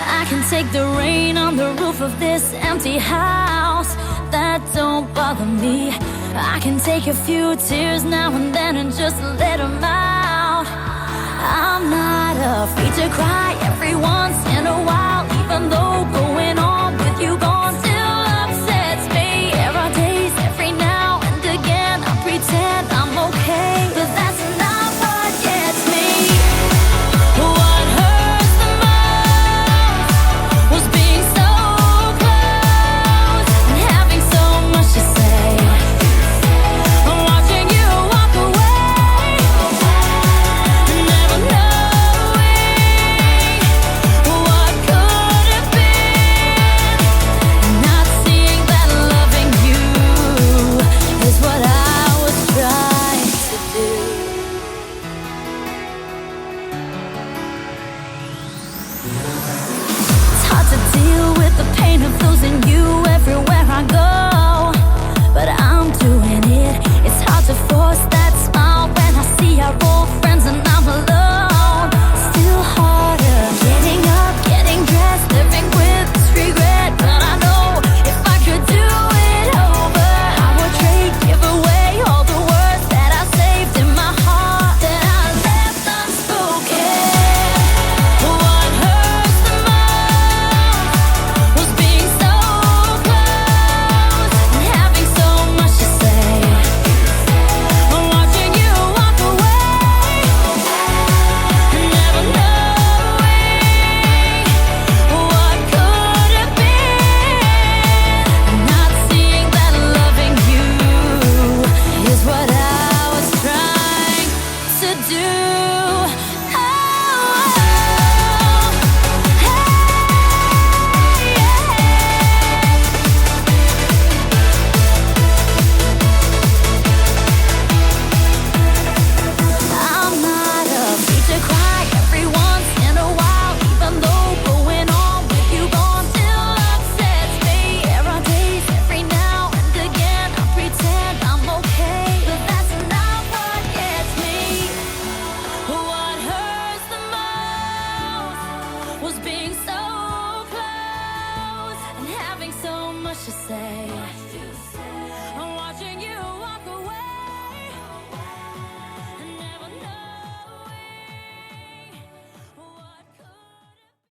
I can take the rain on the roof of this empty house. That don't bother me. I can take a few tears now and then and just let them out. I'm not afraid to cry every once in a while, even though going on with you gone still upsets me. There are days every now and again I pretend I'm okay, but that's not what gets me. What hurts the most was being so close and having so much to say. I'm watching you walk away, never knowing what could have been. Not seeing that loving you is what I was trying to do. It's hard to deal with the pain of losing you everywhere I go, but I'm doing it. It's hard to force that smile when I see our old friends and I'm alone. Still harder getting up, getting dressed, living with this regret. But I know if I could do it over, I would trade, give away all the words that I saved in my heart, that I left unspoken. What hurts the most was being so close and having so much to say. I'm watching you walk away, never knowing what could have been. Not seeing that loving you is what I was trying to do. Oh, I'm not afraid to cry every once in a while, even though going on with you gone still upsets me. There are days every now and again I pretend I'm okay, but that's not what gets me. What hurts the most was being so close and having so much to say.